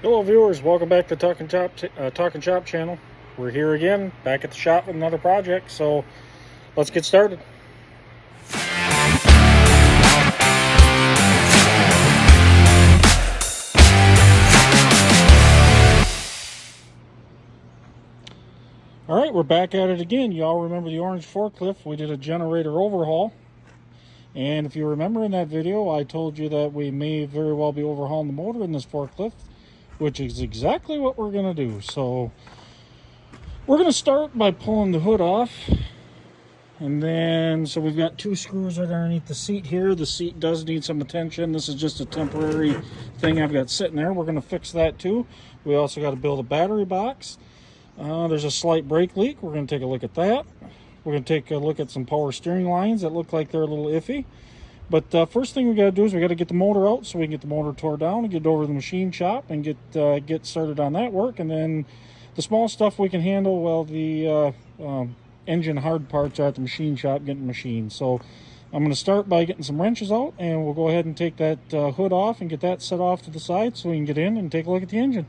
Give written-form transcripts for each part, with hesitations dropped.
Hello viewers, welcome back to Talking Shop channel. We're here again, back at the shop with another project, so let's get started. Alright, we're back at it again. Y'all remember the orange forklift? We did a generator overhaul. And if you remember in that video, I told you that we may very well be overhauling the motor in this forklift, which is exactly what we're going to do. So we're going to start by pulling the hood off. And then, so we've got two screws right underneath the seat here. The seat does need some attention. This is just a temporary thing I've got sitting there. We're going to fix that too. We also got to build a battery box. There's a slight brake leak. We're going to take a look at that. We're going to take a look at some power steering lines that look like they're a little iffy. But first thing we got to do is we got to get the motor out so we can get the motor tore down and get it over to the machine shop and get started on that work. And then the small stuff we can handle while the engine hard parts are at the machine shop getting machined. So I'm going to start by getting some wrenches out, and we'll go ahead and take that hood off and get that set off to the side so we can get in and take a look at the engine.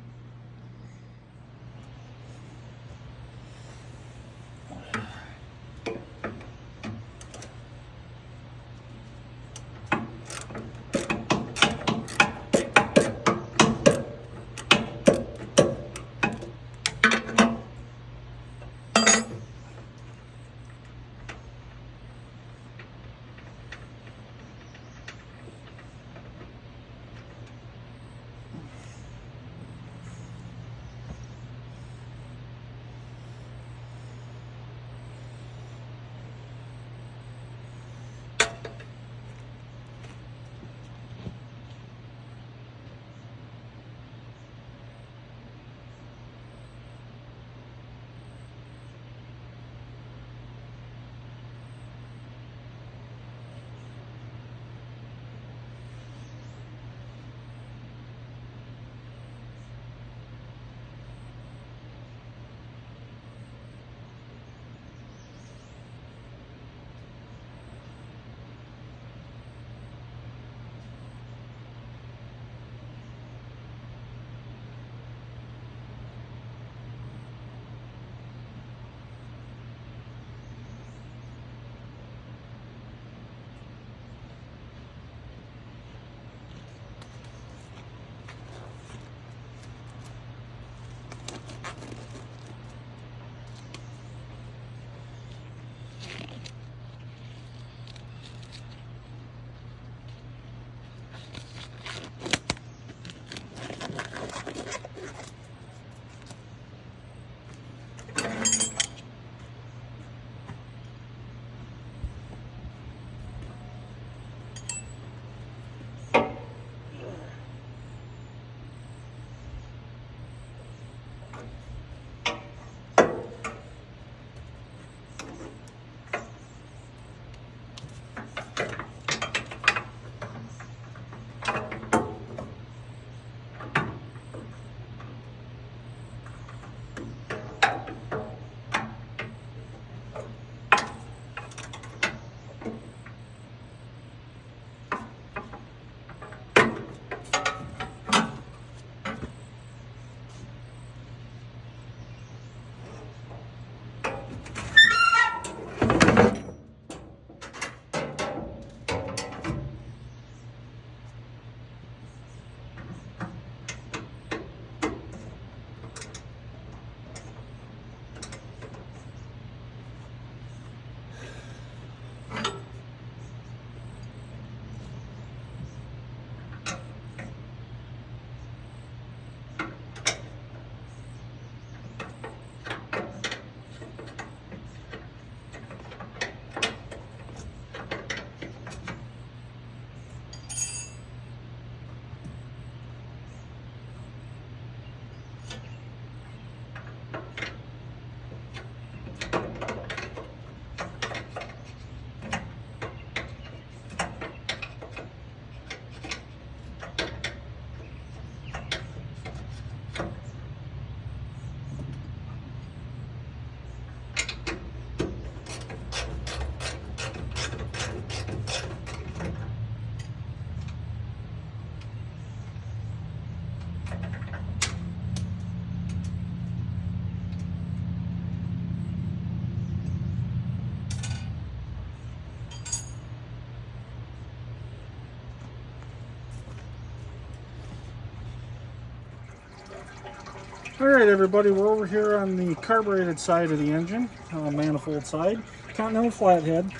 Alright everybody, we're over here on the carbureted side of the engine, manifold side, Continental flathead.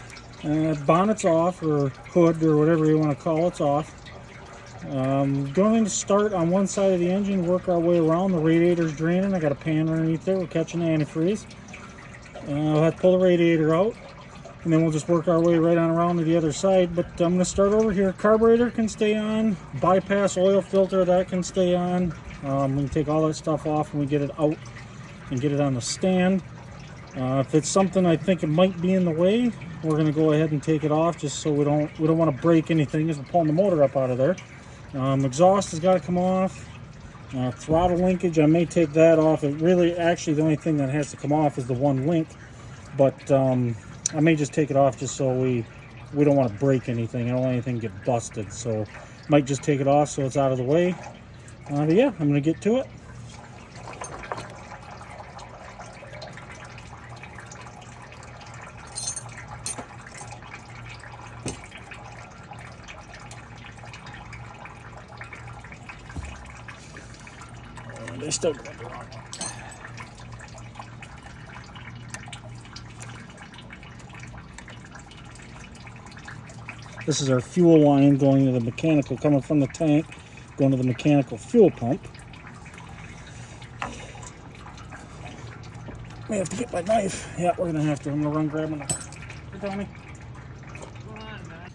Bonnet's off, or hood, or whatever you want to call it's off. Going to start on one side of the engine, work our way around. The radiator's draining. I got a pan underneath there. We're catching antifreeze. I'll have to pull the radiator out, and then we'll just work our way right on around to the other side. But I'm going to start over here. Carburetor can stay on. Bypass oil filter, that can stay on. We can take all that stuff off when we get it out and get it on the stand. If it's something I think it might be in the way, we're going to go ahead and take it off, just so we don't want to break anything as we're pulling the motor up out of there. Exhaust has got to come off. Throttle linkage, I may take that off. It really, actually, the only thing that has to come off is the one link, but I may just take it off just so we don't want to break anything. I don't want anything to get busted, so might just take it off so it's out of the way. But yeah, I'm going to get to it. They still got the wrong one. This is our fuel line going to the mechanical, coming from the tank, going to the mechanical fuel pump. May have to get my knife. Yeah, we're gonna have to. I'm gonna run grab my knife. Hey, Tommy. Come on, man.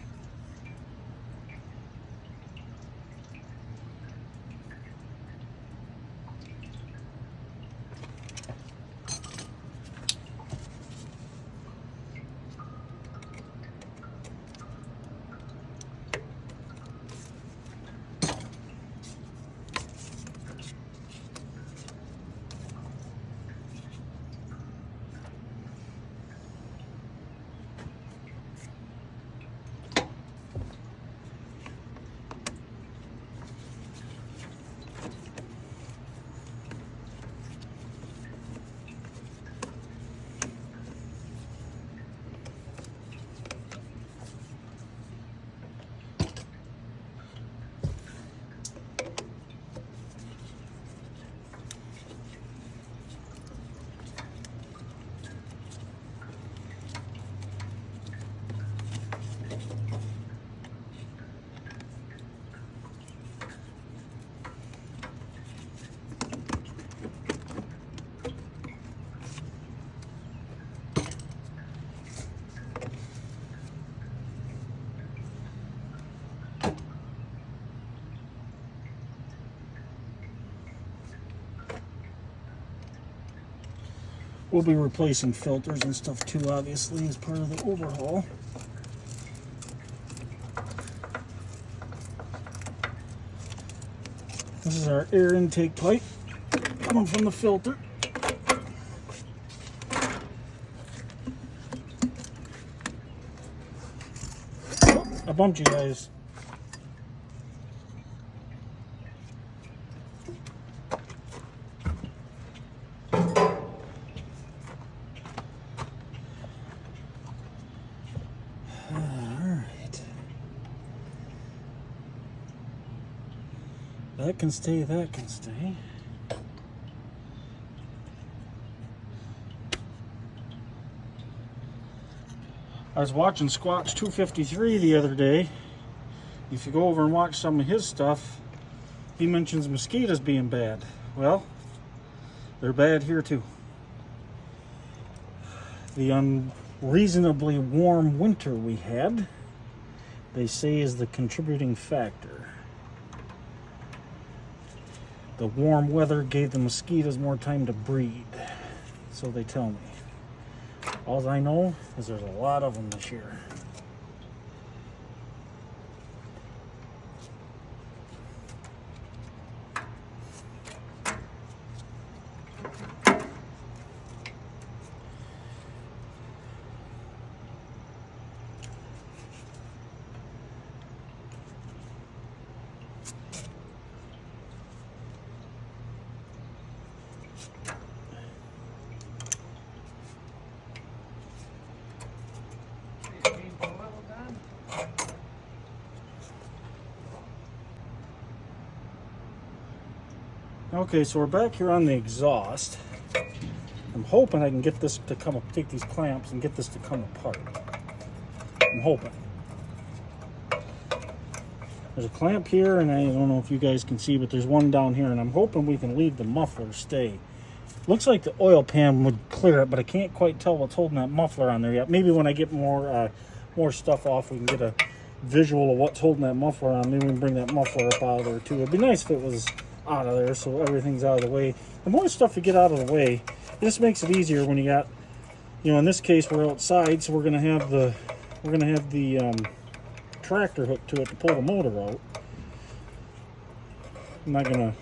We'll be replacing filters and stuff too, obviously, as part of the overhaul. This is our air intake pipe coming from the filter. Oh, I bumped you guys. That can stay, that can stay. I was watching Squatch 253 the other day. If you go over and watch some of his stuff, he mentions mosquitoes being bad. Well, they're bad here too. The unreasonably warm winter we had, they say, is the contributing factor. The warm weather gave the mosquitoes more time to breed, so they tell me. All I know is there's a lot of them this year. Okay, so we're back here on the exhaust. I'm hoping I can get this to come up, take these clamps and get this to come apart. I'm hoping. There's a clamp here, and I don't know if you guys can see, but there's one down here, and I'm hoping we can leave the muffler stay. Looks like the oil pan would clear it, but I can't quite tell what's holding that muffler on there yet. Maybe when I get more stuff off, we can get a visual of what's holding that muffler on. Maybe we can bring that muffler up out of there too. It'd be nice if it was out of there so everything's out of the way. The more stuff you get out of the way, this makes it easier when you got, you know, in this case we're outside, so we're gonna have the tractor hooked to it to pull the motor out. I'm not gonna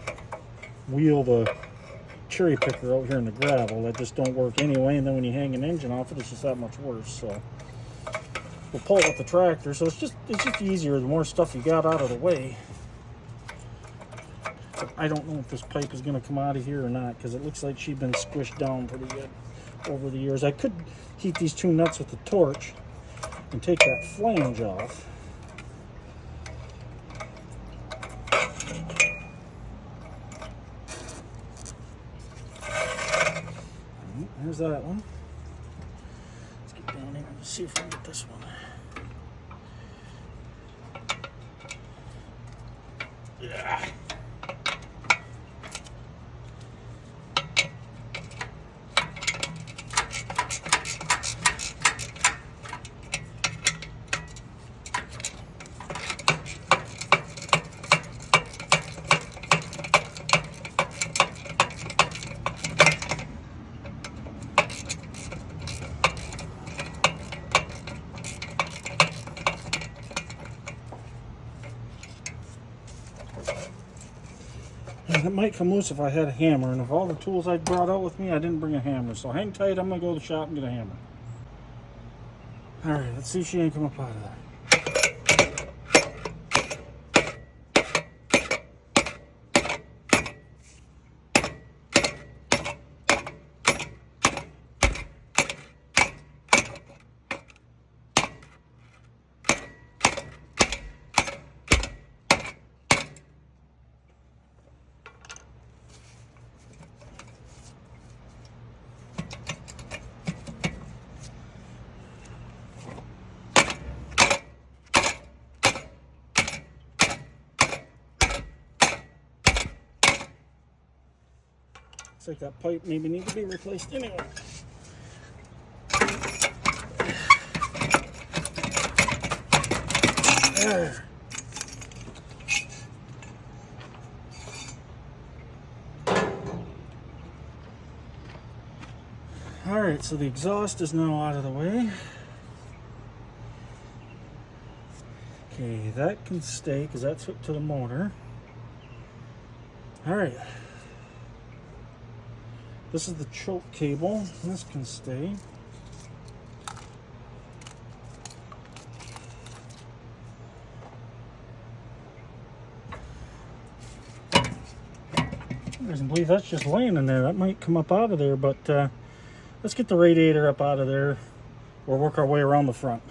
wheel the cherry picker out here in the gravel. That just don't work anyway, and then when you hang an engine off it, it's just that much worse. So we'll pull it with the tractor. So it's just easier the more stuff you got out of the way. But I don't know if this pipe is going to come out of here or not, because it looks like she's been squished down pretty good over the years. I could heat these two nuts with the torch and take that flange off. There's that one. Let's get down here and see if we can get this one. Yeah. It might come loose if I had a hammer, and of all the tools I brought out with me, I didn't bring a hammer. So hang tight, I'm going to go to the shop and get a hammer. Alright, let's see if she ain't come up out of there. Looks like that pipe maybe needs to be replaced anyway. There. Alright, so the exhaust is now out of the way. Okay, that can stay because that's hooked to the motor. Alright. This is the choke cable. This can stay. I believe that's just laying in there. That might come up out of there, but let's get the radiator up out of there. We'll work our way around the front.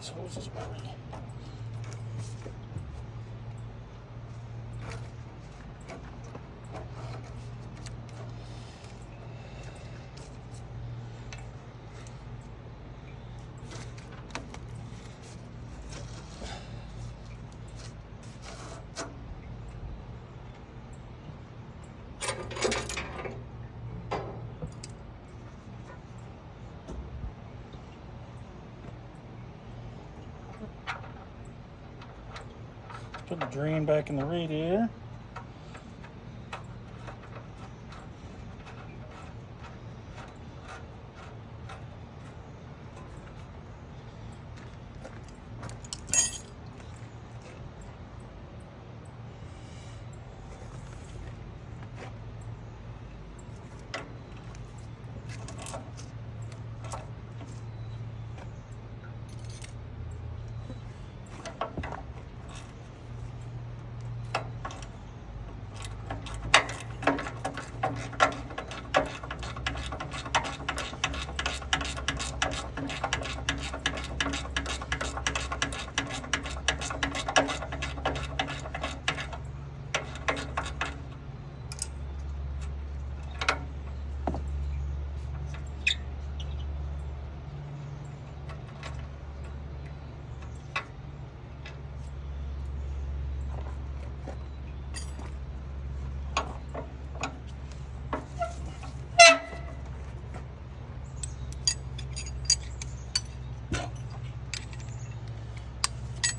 These hoses work. Put the drain back in the radiator.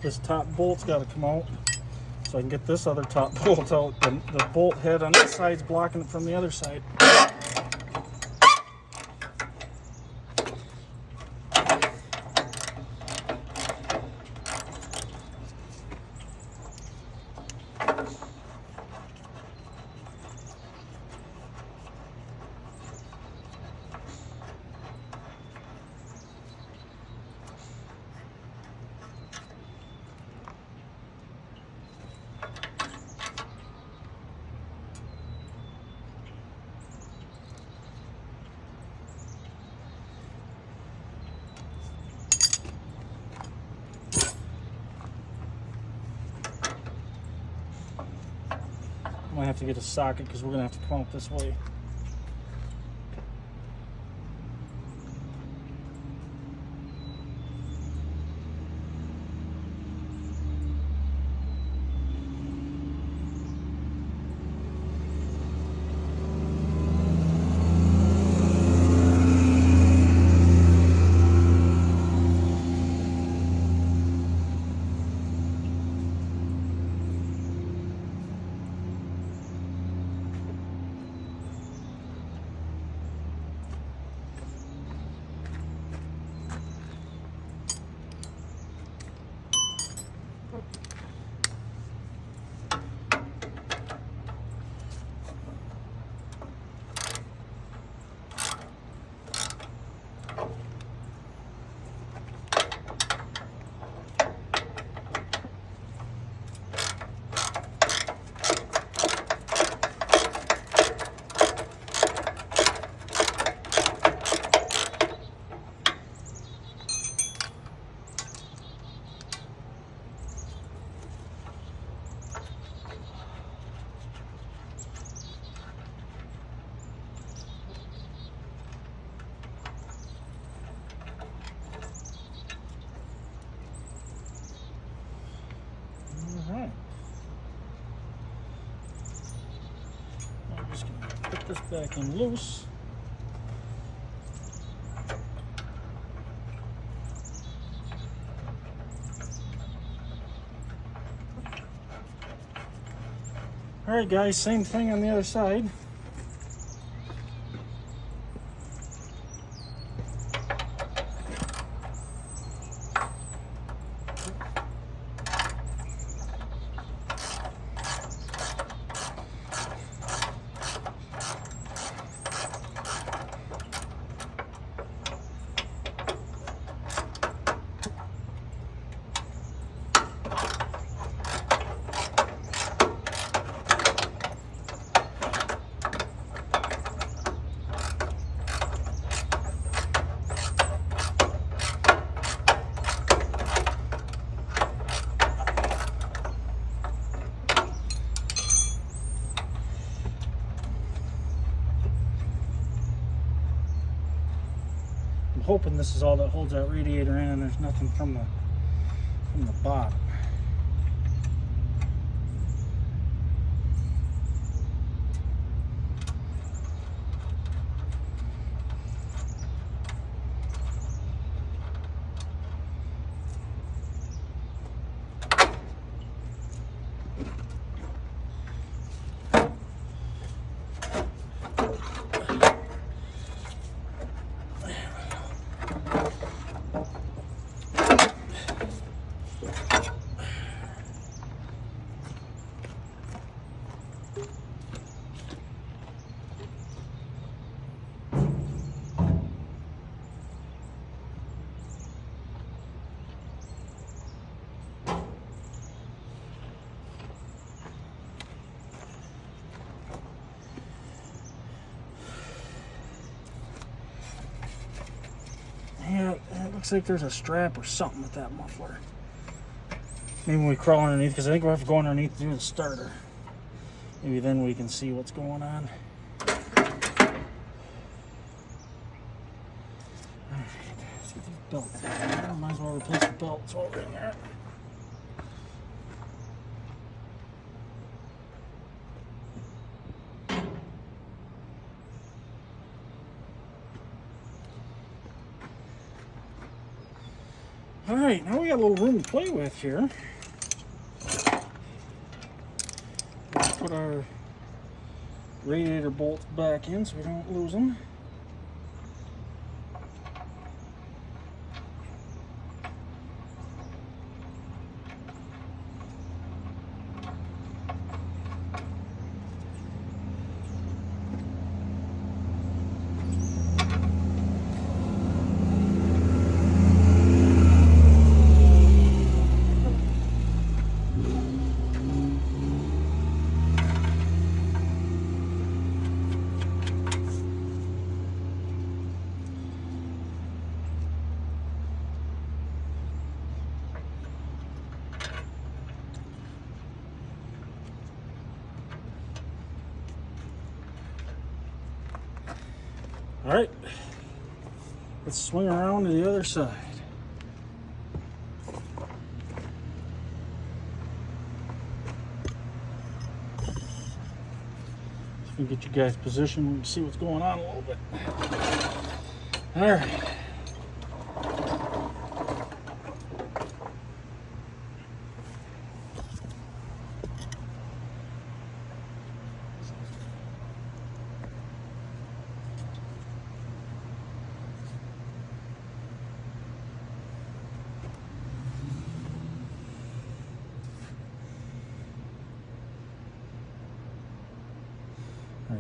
This top bolt's got to come out so I can get this other top bolt out. The bolt head on this side's blocking it from the other side. I'm gonna have to get a socket because we're gonna have to come out this way. put this back in loose. Alright guys, same thing on the other side. Hoping this is all that holds that radiator in and there's nothing from the bottom. Yeah, it looks like there's a strap or something with that muffler. Maybe when we crawl underneath, because I think we'll have to go underneath to do the starter. Maybe then we can see what's going on. Alright, see these belts. Might as well replace the belts while we're in there. Alright, now we got a little room to play with here. Let's put our radiator bolts back in so we don't lose them. All right, let's swing around to the other side. So we can get you guys positioned and see what's going on a little bit. All right.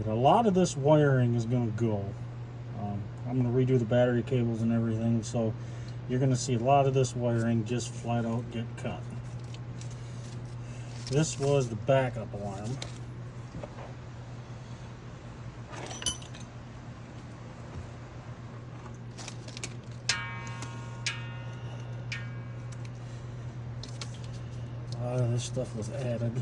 A lot of this wiring is going to go. I'm going to redo the battery cables and everything, so you're going to see a lot of this wiring just flat out get cut. This was the backup alarm. A lot of this stuff was added.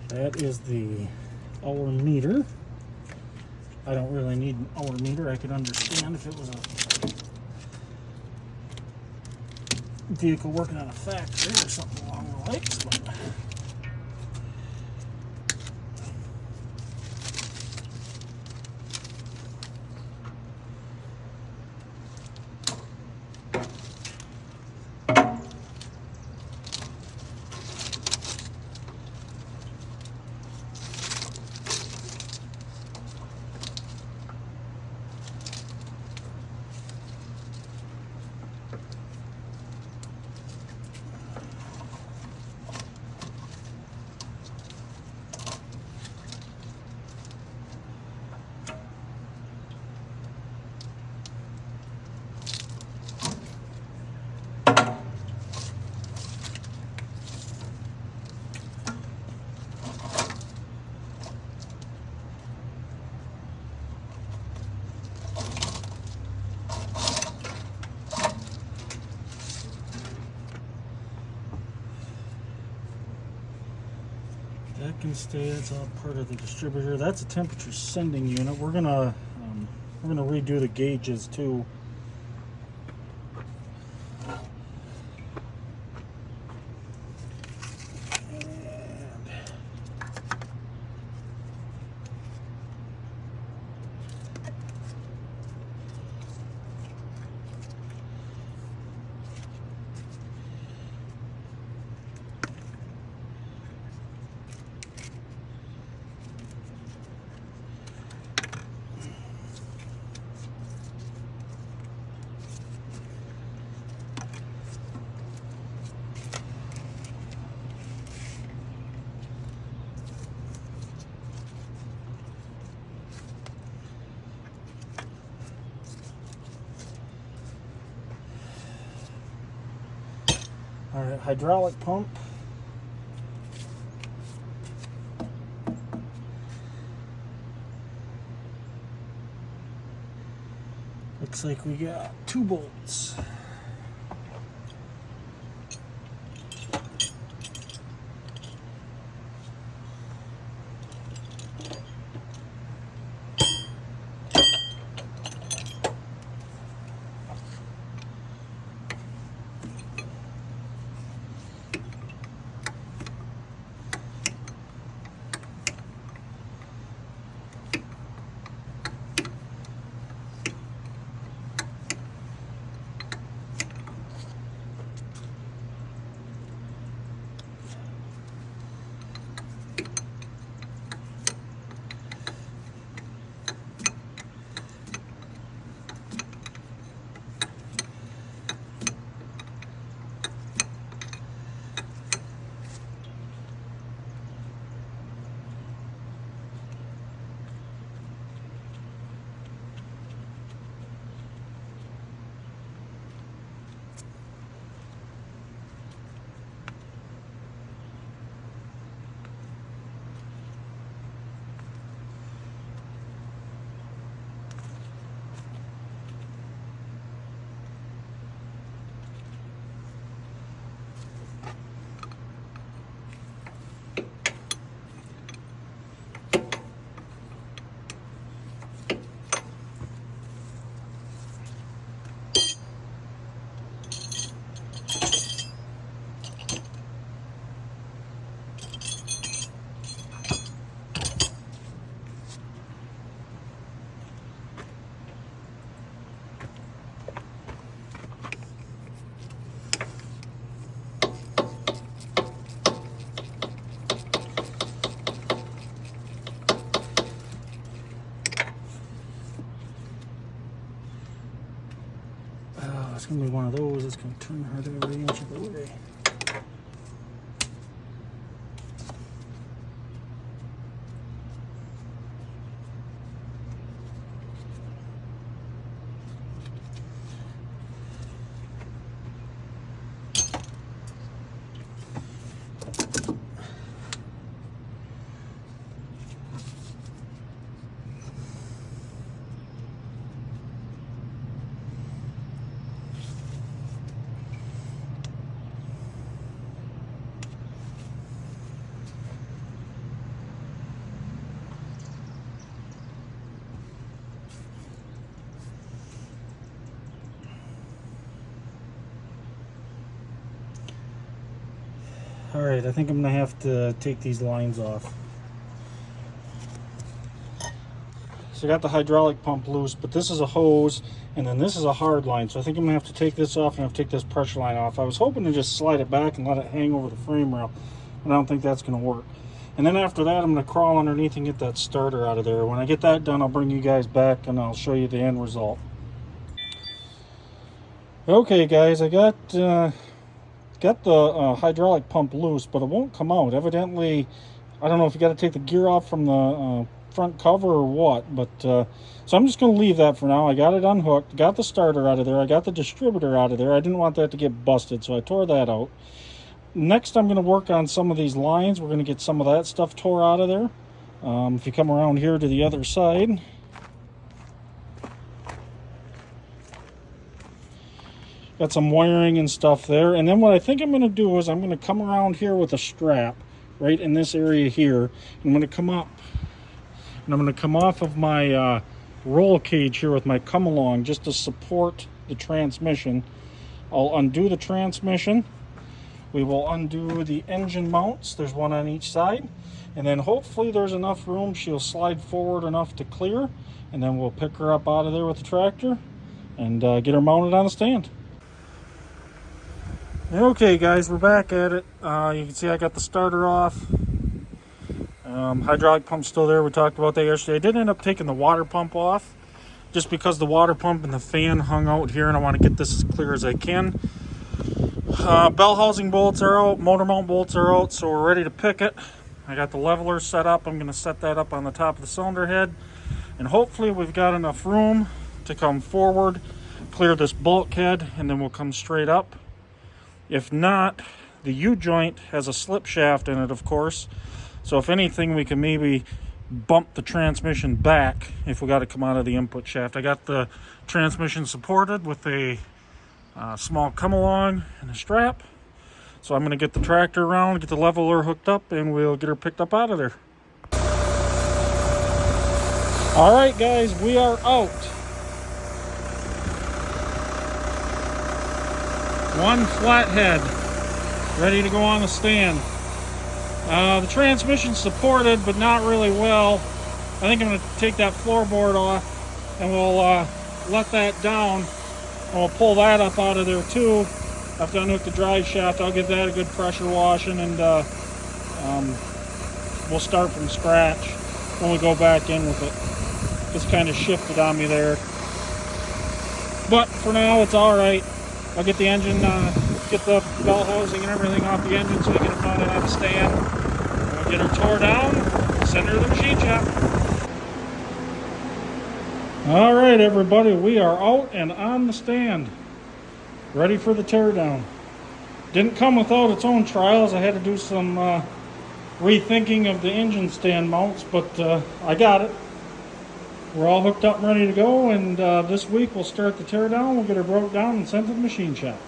That is the hour meter. I don't really need an hour meter. I could understand if it was a vehicle working on a factory or something along the lines. But that can stay. That's all part of the distributor. That's a temperature sending unit. We're gonna redo the gauges too. All right, hydraulic pump. Looks like we got 2 bolts. It's going to be one of those that's going to turn hard every inch of the way. Alright, I think I'm going to have to take these lines off. So I got the hydraulic pump loose, but this is a hose, and then this is a hard line. So I think I'm going to have to take this off and have to take this pressure line off. I was hoping to just slide it back and let it hang over the frame rail, but I don't think that's going to work. And then after that, I'm going to crawl underneath and get that starter out of there. When I get that done, I'll bring you guys back and I'll show you the end result. Okay guys, I got the hydraulic pump loose, but it won't come out. Evidently, I don't know if you got to take the gear off from the front cover or what, but so I'm just going to leave that for now. I got it unhooked, got the starter out of there, I got the distributor out of there. I didn't want that to get busted, so I tore that out. Next, I'm going to work on some of these lines. We're going to get some of that stuff tore out of there. If you come around here to the other side, got some wiring and stuff there. And then what I think I'm going to do is I'm going to come around here with a strap, right in this area here. I'm going to come up, and I'm going to come off of my roll cage here with my come along just to support the transmission. I'll undo the transmission. We will undo the engine mounts. There's one on each side. And then hopefully there's enough room. She'll slide forward enough to clear. And then we'll pick her up out of there with the tractor and get her mounted on the stand. Okay guys, we're back at it. You can see I got the starter off. Hydraulic pump's still there. We talked about that yesterday. I did end up taking the water pump off just because the water pump and the fan hung out here, and I want to get this as clear as I can. Bell housing bolts are out, motor mount bolts are out, so we're ready to pick it. I got the leveler set up. I'm going to set that up on the top of the cylinder head, and hopefully we've got enough room to come forward, clear this bulkhead, and then we'll come straight up. If not, the U-joint has a slip shaft in it, of course, so if anything, we can maybe bump the transmission back if we got to come out of the input shaft. I got the transmission supported with a small come along and a strap, so I'm going to get the tractor around, get the leveler hooked up, and we'll get her picked up out of there. All right guys, we are out. One flathead ready to go on the stand. The transmission's supported, but not really well. I think I'm going to take that floorboard off, and we'll let that down, and we'll pull that up out of there too. After I unhook the drive shaft, I'll give that a good pressure washing, and we'll start from scratch when we go back in with it. Just kind of shifted on me there, but for now it's all right. I'll get the engine, get the bell housing and everything off the engine so we can get it mounted on the stand. We'll get her tore down, send her to the machine shop. All right, everybody, we are out and on the stand, ready for the teardown. Didn't come without its own trials. I had to do some rethinking of the engine stand mounts, but I got it. We're all hooked up and ready to go, and this week we'll start the teardown. We'll get her broke down and sent to the machine shop.